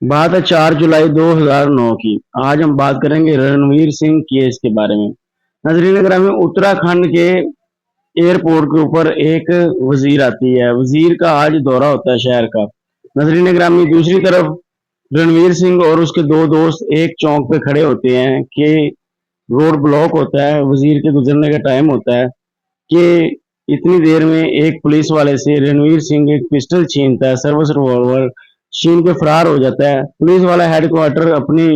बात है 4 जुलाई 2009 की। आज हम बात करेंगे रणवीर सिंह केस के बारे में। नाज़रीन ग्रामी, उत्तराखंड के एयरपोर्ट के ऊपर एक वजीर आती है। वजीर का आज दौरा होता है शहर का। नाज़रीन ग्रामी, दूसरी तरफ रणवीर सिंह और उसके दो दोस्त एक चौक पे खड़े होते हैं कि रोड ब्लॉक होता है, वजीर के गुजरने का टाइम होता है कि इतनी देर में एक पुलिस वाले से रणवीर सिंह एक पिस्टल छीनता है, सर्विस रिवॉल्वर छीन के फरार हो जाता है। पुलिस वाला हेडक्वार्टर अपनी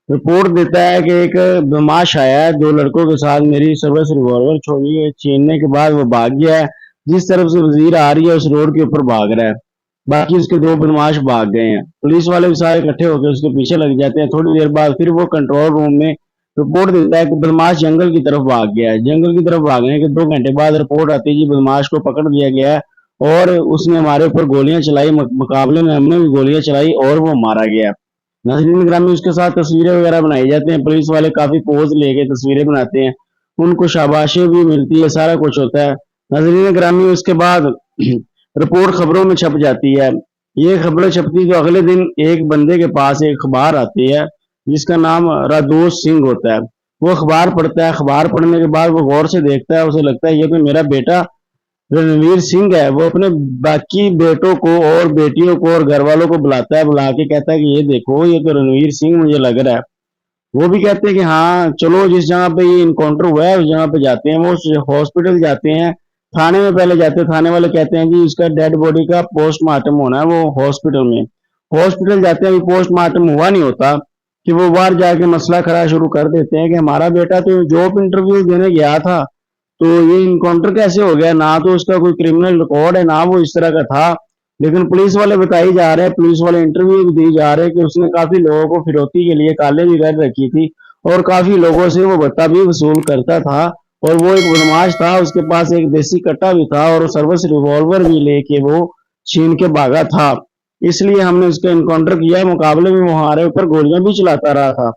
रिपोर्ट देता है कि एक बदमाश आया है 2 लड़कों के साथ, मेरी सर्विस रिवॉल्वर छोड़ी छीनने के बाद वो भाग गया है। जिस तरफ से वजीर आ रही है उस रोड के ऊपर भाग रहा है। बाकी उसके 2 बदमाश भाग गए हैं। पुलिस वाले भी सारे इकट्ठे होकर उसके पीछे लग जाते हैं। थोड़ी देर बाद फिर वो कंट्रोल रूम में रिपोर्ट देता है कि बदमाश जंगल की तरफ भाग गया है। जंगल की तरफ भागने के 2 घंटे बाद रिपोर्ट आती है कि बदमाश को पकड़ लिया गया है और उसने हमारे ऊपर गोलियां चलाई। मुकाबले में हमने भी गोलियां चलाई और वो मारा गया। नाज़रीन ग्रामी, उसके साथ तस्वीरें वगैरह बनाई जाती हैं। पुलिस वाले काफी पोज लेके तस्वीरें बनाते हैं, उनको शाबाशी भी मिलती है, सारा कुछ होता है। नाज़रीन ग्रामी, उसके बाद रिपोर्ट खबरों में छप जाती है। ये खबरें छपती तो अगले दिन एक बंदे के पास एक अखबार आती है जिसका नाम रादोष सिंह होता है। वो अखबार पढ़ता है। अखबार पढ़ने के बाद वो गौर से देखता है, उसे लगता है ये तो मेरा बेटा रणवीर सिंह है। वो अपने बाकी बेटों को और बेटियों को और घर वालों को बुलाता है, बुला के कहता है कि ये देखो, ये तो रणवीर सिंह मुझे लग रहा है। वो भी कहते हैं कि हाँ चलो, जिस जगह पे ये इनकाउंटर हुआ है उस जगह पे जाते हैं। वो हॉस्पिटल जाते हैं, थाने में पहले जाते हैं। थाने वाले कहते हैं कि इसका डेड बॉडी का पोस्टमार्टम होना है, वो हॉस्पिटल में। हॉस्पिटल जाते हैं, अभी पोस्टमार्टम हुआ नहीं होता कि वो बाहर जाके मसला खड़ा शुरू कर देते हैं कि हमारा बेटा तो जॉब इंटरव्यू देने गया था, तो ये इनकाउंटर कैसे हो गया? ना तो उसका कोई क्रिमिनल रिकॉर्ड है, ना वो इस तरह का था। लेकिन पुलिस वाले बताई जा रहे हैं, पुलिस वाले इंटरव्यू भी दी जा रहे हैं कि उसने काफी लोगों को फिरौती के लिए काले भी कर रखी थी और काफी लोगों से वो भत्ता भी वसूल करता था। और वो एक बदमाश था, उसके पास एक देसी कट्टा भी था और सर्विस रिवॉल्वर भी लेके वो छीन के भागा था। इसलिए हमने उसका इनकाउंटर किया। मुकाबले में वो हमारे ऊपर गोलियां भी चलाता रहा था।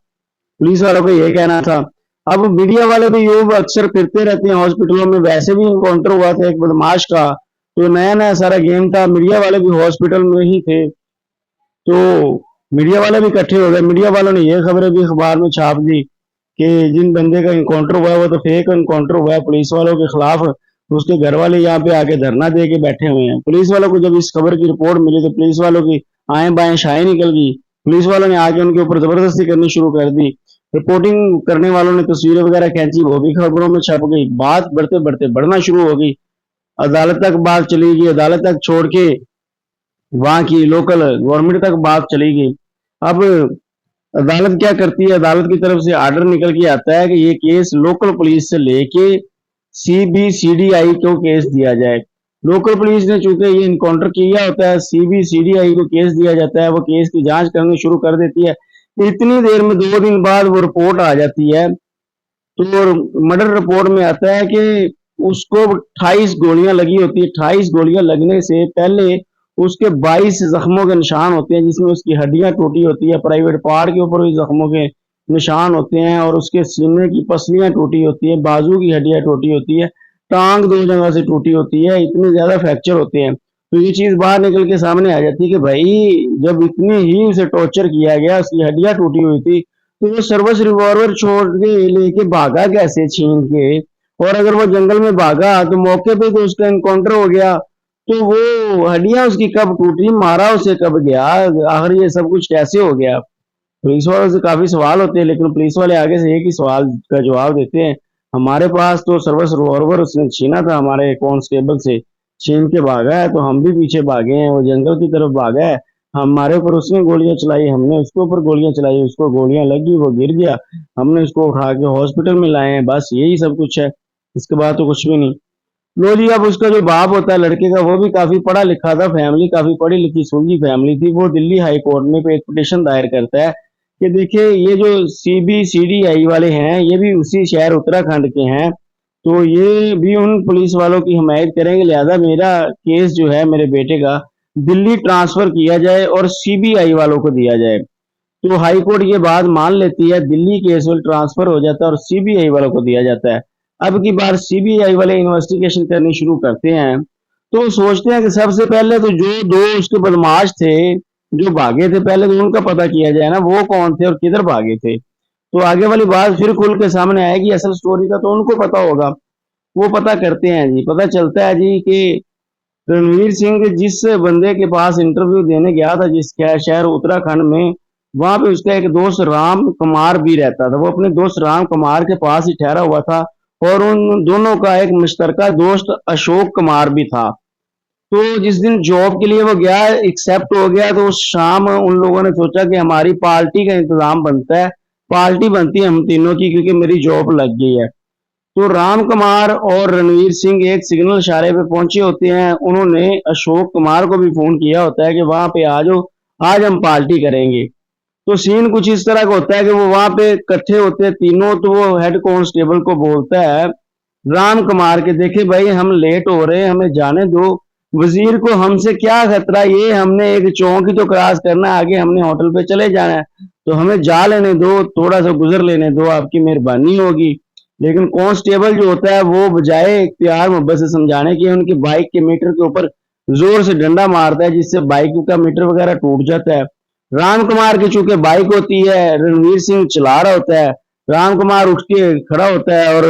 पुलिस वालों का ये कहना था। अब मीडिया वाले भी यूं अक्सर फिरते रहते हैं हॉस्पिटलों में। वैसे भी इनकाउंटर हुआ था एक बदमाश का, तो नया नया सारा गेम था। मीडिया वाले भी हॉस्पिटल में ही थे, तो मीडिया वाले भी इकट्ठे हो गए। मीडिया वालों ने ये खबरें भी अखबार में छाप दी कि जिन बंदे का इनकाउंटर हुआ है वो तो फेक इनकाउंटर हुआ है पुलिस वालों के खिलाफ। तो उसके घर वाले यहाँ पे आके धरना दे के बैठे हुए हैं। पुलिस वालों को जब इस खबर की रिपोर्ट मिली तो पुलिस वालों की आए बाएं शाएं निकल गई। पुलिस वालों ने आके उनके ऊपर जबरदस्ती करनी शुरू कर दी। रिपोर्टिंग करने वालों ने तस्वीरें वगैरह खींची, वो भी खबरों में छप गई। बात बढ़ते बढ़ते बढ़ना शुरू हो गई। अदालत तक बात चली गई, अदालत तक छोड़ के वहां की लोकल गवर्नमेंट तक बात चली गई। अब अदालत क्या करती है? अदालत की तरफ से आर्डर निकल के आता है कि ये केस लोकल पुलिस से लेके सीबीसीडीआई को केस दिया जाए। लोकल पुलिस ने चूंकि ये इनकाउंटर किया होता है, सीबीसीडीआई को केस दिया जाता है। वो केस की जांच करनी शुरू कर देती है। इतनी देर में 2 दिन बाद वो रिपोर्ट आ जाती है। तो मर्डर रिपोर्ट में आता है कि उसको 28 गोलियां लगी होती है। 28 गोलियां लगने से पहले उसके 22 जख्मों के निशान होते हैं, जिसमें उसकी हड्डियां टूटी होती है। प्राइवेट पार्ट के ऊपर भी जख्मों के निशान होते हैं और उसके सीने की पसलियां टूटी होती है, बाजू की हड्डियां टूटी होती है, टांग 2 जगह से टूटी होती है। इतने ज्यादा फ्रैक्चर होते हैं। तो ये चीज बाहर निकल के सामने आ जाती है कि भाई जब इतनी ही उसे टॉर्चर किया गया, उसकी हड्डियां टूटी हुई थी, तो वो सर्विस रिवॉल्वर छोड़ के लेके भागा कैसे छीन के? और अगर वो जंगल में भागा तो मौके पे तो उसका इनकाउंटर हो गया, तो वो हड्डियां उसकी कब टूटी, मारा उसे कब गया, आखिर ये सब कुछ कैसे हो गया? पुलिस वालों से काफी सवाल होते हैं, लेकिन पुलिस वाले आगे से एक ही सवाल का जवाब देते हैं, हमारे पास तो सर्विस रिवॉल्वर उसने छीना था हमारे कांस्टेबल से, छीन के भागा है, तो हम भी पीछे भागे हैं। वो जंगल की तरफ भागा है, हमारे ऊपर उसने गोलियां चलाई, हमने उसके ऊपर गोलियां चलाई, उसको गोलियां लगी, वो गिर गया, हमने उसको उठा के हॉस्पिटल में लाए हैं। बस यही सब कुछ है, इसके बाद तो कुछ भी नहीं। लो जी, अब उसका जो बाप होता है लड़के का, वो भी काफी पढ़ा लिखा था, फैमिली काफी पढ़ी लिखी सुलझी फैमिली थी। वो दिल्ली हाई कोर्ट में एक पिटीशन दायर करता है कि देखिए ये जो सीबीसीडीआई वाले हैं ये भी उसी शहर उत्तराखंड के हैं, तो ये भी उन पुलिस वालों की हिमायत करेंगे, लिहाजा मेरा केस जो है मेरे बेटे का दिल्ली ट्रांसफर किया जाए और सीबीआई वालों को दिया जाए। तो हाई कोर्ट ये बात मान लेती है, दिल्ली केस ट्रांसफर हो जाता है और सीबीआई वालों को दिया जाता है। अब की बार सीबीआई वाले इन्वेस्टिगेशन करनी शुरू करते हैं, तो सोचते हैं कि सबसे पहले तो जो 2 उसके बदमाश थे जो भागे थे पहले तो उनका पता किया जाए ना, वो कौन थे और किधर भागे थे। तो आगे वाली बात फिर खुल के सामने आएगी, असल स्टोरी का तो उनको पता होगा। वो पता करते हैं जी, पता चलता है जी कि रणवीर सिंह जिस बंदे के पास इंटरव्यू देने गया था, जिस शहर उत्तराखंड में, वहां पे उसका एक दोस्त राम कुमार भी रहता था। वो अपने दोस्त राम कुमार के पास ही ठहरा हुआ था, और उन दोनों का एक मुश्तरका दोस्त अशोक कुमार भी था। तो जिस दिन जॉब के लिए वो गया, एक्सेप्ट हो गया, तो उस शाम उन लोगों ने सोचा कि हमारी पार्टी का इंतजाम बनता है, पार्टी बनती है हम तीनों की, क्योंकि मेरी जॉब लग गई है। तो राम कुमार और रणवीर सिंह एक सिग्नल इशारे पे पहुंचे होते हैं। उन्होंने अशोक कुमार को भी फोन किया होता है कि वहां पे आ जाओ, आज हम पार्टी करेंगे। तो सीन कुछ इस तरह का होता है कि वो वहां पे इकट्ठे होते हैं तीनों। तो वो हेड कांस्टेबल को बोलता है राम कुमार के, देखे भाई हम लेट हो रहे हैं, हमें जाने दो। वजीर को हमसे क्या खतरा, ये हमने एक चौक ही तो क्रॉस करना है, आगे हमने होटल पे चले जाना है, तो हमें जा लेने दो, थोड़ा सा गुजर लेने दो, आपकी मेहरबानी होगी। लेकिन कांस्टेबल जो होता है वो बजाय प्यार मोहब्बत से समझाने की, उनकी बाइक के मीटर के ऊपर जोर से डंडा मारता है, जिससे बाइक का मीटर वगैरह टूट जाता है। राम कुमार की चूंकि बाइक होती है, रणवीर सिंह चला रहा होता है, राम कुमार उठ के खड़ा होता है और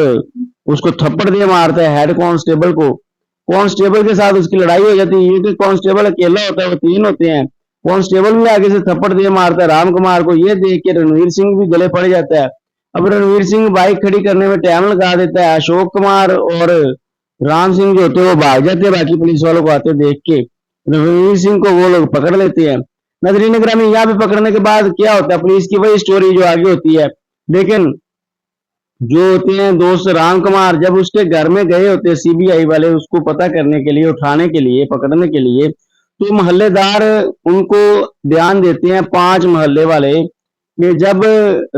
उसको थप्पड़ दे मारता है हेड कांस्टेबल को। कांस्टेबल के साथ उसकी लड़ाई हो जाती है, क्योंकि कांस्टेबल अकेला होता है, वो तीन होते हैं। कांस्टेबल भी आगे से थप्पड़ दे मारता है राम कुमार को, ये देख के रणवीर सिंह भी गले पड़ जाता है। अब रणवीर सिंह बाइक खड़ी करने में टाइम लगा देता है, अशोक कुमार और राम सिंह जो होते हैं वो भाग जाते हैं बाकी पुलिस वालों को आते देख के। रणवीर सिंह को वो लोग पकड़ लेते हैं। नजरीन ग्रामी यहाँ पे पकड़ने के बाद क्या होता है, पुलिस की वही स्टोरी जो आगे होती है। लेकिन जो होते हैं दोस्त राम कुमार, जब उसके घर में गए होते हैं सीबीआई वाले उसको पता करने के लिए, उठाने के लिए, पकड़ने के लिए, तो मोहल्लेदार उनको बयान देते हैं, 5 मोहल्ले वाले, कि जब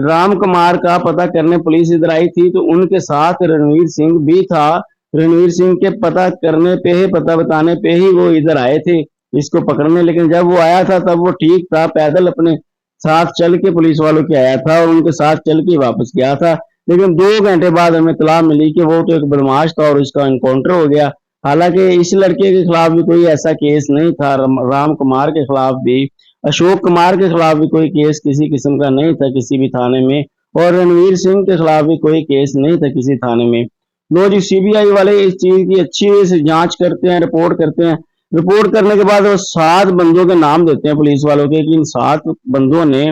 राम कुमार का पता करने पुलिस इधर आई थी तो उनके साथ रणवीर सिंह भी था। रणवीर सिंह के पता करने पे ही, पता बताने पे ही वो इधर आए थे इसको पकड़ने। लेकिन जब वो आया था तब वो ठीक था, पैदल अपने साथ चल के पुलिस वालों के आया था और उनके साथ चल के वापस गया था। लेकिन 2 घंटे बाद हमें इत्तला मिली कि वो तो एक बदमाश था और इसका इनकाउंटर हो गया। हालांकि इस लड़के के खिलाफ भी कोई ऐसा केस नहीं था, राम कुमार के खिलाफ भी, अशोक कुमार के खिलाफ भी कोई केस किसी किस्म का नहीं था किसी भी थाने में, और रणवीर सिंह के खिलाफ भी कोई केस नहीं था किसी थाने में। लो जी, सीबीआई वाले इस चीज की अच्छी से जांच करते हैं, रिपोर्ट करते हैं। रिपोर्ट करने के बाद वो 7 बंदों के नाम देते हैं पुलिस वालों के, कि इन 7 बंदों ने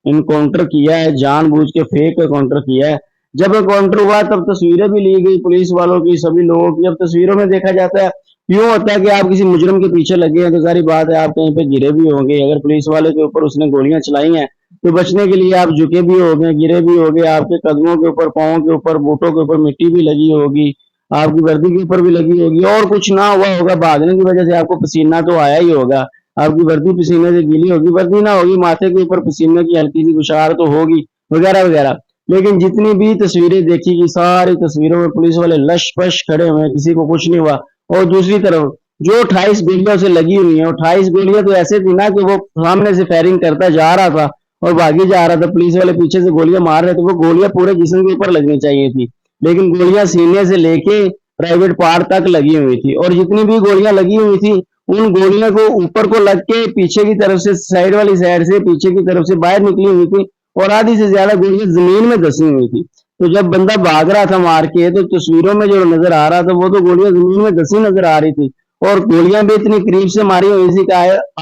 इनकाउंटर किया है, जानबूझ के फेक इनकाउंटर किया है। जब इनकाउंटर हुआ तब तस्वीरें भी ली गई पुलिस वालों की, सभी लोगों की। अब तस्वीरों में देखा जाता है, यूं होता है कि आप किसी मुजरिम के पीछे लगे हैं तो सारी बात है आप कहीं पे गिरे भी होंगे। अगर पुलिस वाले के ऊपर उसने गोलियां चलाई हैं तो बचने के लिए आप झुके भी होंगे, गिरे भी होंगे, आपके कदमों के ऊपर, पाँव के ऊपर, बूटों के ऊपर मिट्टी भी लगी होगी, आपकी वर्दी के ऊपर भी लगी होगी, और कुछ ना हुआ होगा, भागने की वजह से आपको पसीना तो आया ही होगा, आपकी वर्दी पसीने से गीली होगी, वर्दी ना होगी, माथे के ऊपर पसीने की हल्की सी गुशार तो होगी, वगैरह वगैरह। लेकिन जितनी भी तस्वीरें देखी की सारी तस्वीरों में पुलिस वाले लश पश खड़े हुए हैं, किसी को कुछ नहीं हुआ। और दूसरी तरफ जो 28 गोलियां से लगी हुई है, 28 गोलियां तो ऐसे थी ना कि वो सामने से फायरिंग करता जा रहा था और भागी जा रहा था, पुलिस वाले पीछे से गोलियां मार रहे थे, वो गोलियां पूरे जिस्म के ऊपर लगनी चाहिए थी, लेकिन गोलियां सीने से लेके प्राइवेट पार्ट तक लगी हुई थी। और जितनी भी गोलियां लगी हुई थी उन गोलियों को ऊपर को लग के पीछे की तरफ से, साइड वाली साइड से, पीछे की तरफ से बाहर निकली हुई थी, और आधी से ज्यादा गोलियां जमीन में धसी हुई थी। तो जब बंदा भाग रहा था मार के, तो तस्वीरों में जो नजर आ रहा था वो तो गोलियां जमीन में धसी नजर आ रही थी, और गोलियां भी इतनी करीब से मारी हुई थी कि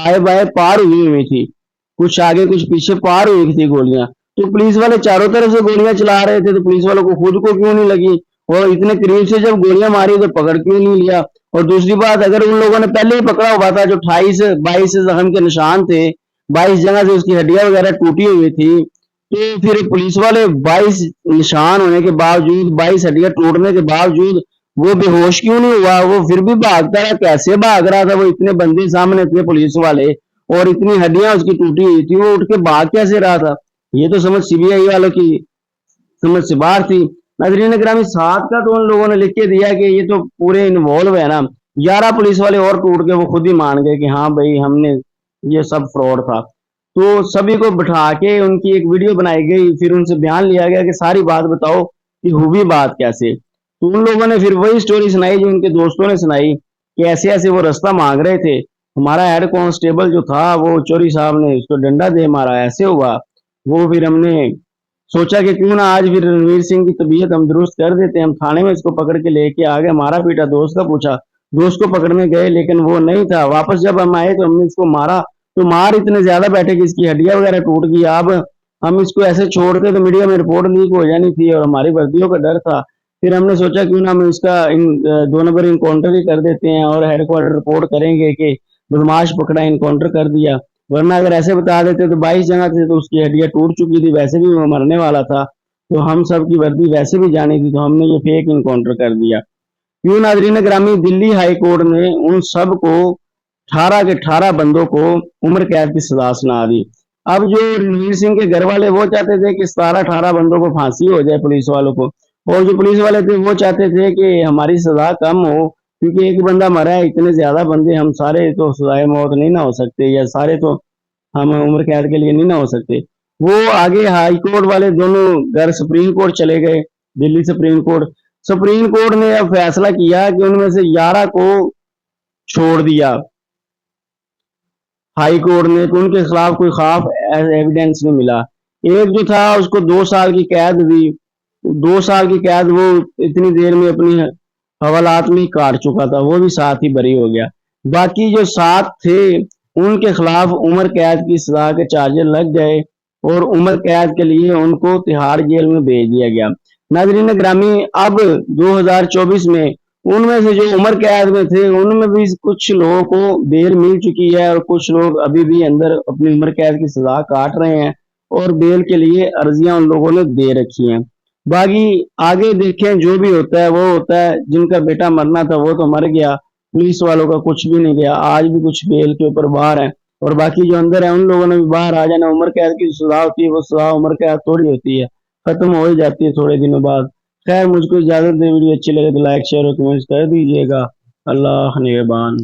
आए बाए पार हुई थी, कुछ आगे कुछ पीछे पार हुई थी गोलियां। तो पुलिस वाले चारों तरफ से गोलियां चला रहे थे, तो पुलिस वालों को खुद को क्यों नहीं लगी, और इतने करीब से जब गोलियां मारी तो पकड़ क्यों नहीं लिया। और दूसरी बात, अगर उन लोगों ने पहले ही पकड़ा हुआ था, जो 28-22 जख्म के निशान थे, 22 जगह से उसकी हड्डियां वगैरह टूटी हुई थी, तो फिर पुलिस वाले 22 निशान होने के बावजूद, 22 हड्डियां टूटने के बावजूद वो बेहोश क्यों नहीं हुआ, वो फिर भी भागता रहा, कैसे भाग रहा था, वो इतने बंदे सामने थे पुलिस वाले और इतनी हड्डियां उसकी टूटी हुई थी, वो उठ के भाग कैसे रहा था। ये तो समझ सीबीआई वालों की समझ से बाहर थी। नाजरीन ग्रामी, 7 का तो उन लोगों ने लिख के दिया कि ये तो पूरे इन्वॉल्व है ना। 11 पुलिस वाले और टूट के वो खुद ही मान गए कि हाँ भाई हमने, ये सब फ्रॉड था। तो सभी को बिठा के उनकी एक वीडियो बनाई गई, फिर उनसे बयान लिया गया कि सारी बात बताओ कि हुई बात कैसे। तो उन लोगों ने फिर वही स्टोरी सुनाई जो उनके दोस्तों ने सुनाई, कि ऐसे ऐसे वो रास्ता मांग रहे थे, हमारा हेड कांस्टेबल जो था वो चोरी साहब ने उसको डंडा दे मारा, ऐसे हुआ। वो फिर हमने सोचा कि क्यों ना आज फिर रणवीर सिंह की तबीयत हम दुरुस्त कर देते हैं। हम थाने में इसको पकड़ के लेके आ गए, मारा पीटा, दोस्त का पूछा, दोस्त को पकड़ने गए लेकिन वो नहीं था। वापस जब हम आए तो हमने इसको मारा, तो मार इतने ज्यादा बैठे कि इसकी हड्डियां वगैरह टूट गई। अब हम इसको ऐसे छोड़ते तो मीडिया में रिपोर्ट लीक हो जानी थी और हमारी वर्दियों का डर था। फिर हमने सोचा क्यों ना हम इसका 2 नंबर इनकाउंटर ही कर देते हैं और हेडक्वार्टर रिपोर्ट करेंगे कि बदमाश पकड़ा, इनकाउंटर कर दिया। वरना अगर ऐसे बता देते तो 22 जगह थे तो उसकी हड्डियां टूट चुकी थी, वैसे भी वो मरने वाला था। तो हम सब की वर्दी वैसे भी जानी थी, तो हमने ये फेक इनकाउंटर कर दिया। यूं नाजरीन ग्रामी, दिल्ली हाई कोर्ट ने उन सब को 18 के 18 बंदों को उम्र कैद की सजा सुना दी। अब जो रणवीर सिंह के घर वाले वो चाहते थे कि 17-18 बंदों को फांसी हो जाए पुलिस वालों को, और जो पुलिस वाले थे वो चाहते थे कि हमारी सजा कम हो, क्योंकि एक बंदा मरा है, इतने ज्यादा बंदे हम सारे तो सजाए मौत नहीं ना हो सकते, या सारे तो हम उम्र कैद के लिए नहीं ना हो सकते। वो आगे हाई कोर्ट वाले दोनों घर सुप्रीम कोर्ट चले गए, Delhi supreme court. Supreme court ने अब फैसला किया कि उनमें से 11 को छोड़ दिया हाई कोर्ट ने, तो उनके खिलाफ कोई खास एविडेंस नहीं मिला। एक जो था उसको 2 साल की कैद दी। 2 साल की कैद वो इतनी देर में अपनी हवालात में काट चुका था, वो भी साथ ही बरी हो गया। बाकी जो 7 थे उनके खिलाफ उम्र कैद की सजा के चार्जेस लग गए और उम्र कैद के लिए उनको तिहाड़ जेल में भेज दिया गया। नाजरीन ग्रामी, अब 2024 में उनमें से जो उम्र कैद में थे उनमें भी कुछ लोगों को बेल मिल चुकी है और कुछ लोग अभी भी अंदर अपनी उम्र कैद की सजा काट रहे हैं और बेल के लिए अर्जियां उन लोगों ने दे रखी हैं। बाकी आगे देखें, जो भी होता है वो होता है। जिनका बेटा मरना था वो तो मर गया, पुलिस वालों का कुछ भी नहीं गया, आज भी कुछ बेल के ऊपर बाहर है। और बाकी जो अंदर है उन लोगों ने भी बाहर आ जाना। उम्र कैद की सजा होती है वो सजा उम्र कैद थोड़ी होती है, खत्म हो ही जाती है थोड़े दिनों बाद। खैर, मुझको इजाजत दे, वीडियो अच्छी लगे तो लाइक शेयर और कमेंट कर दीजिएगा। अल्लाह निगहबान।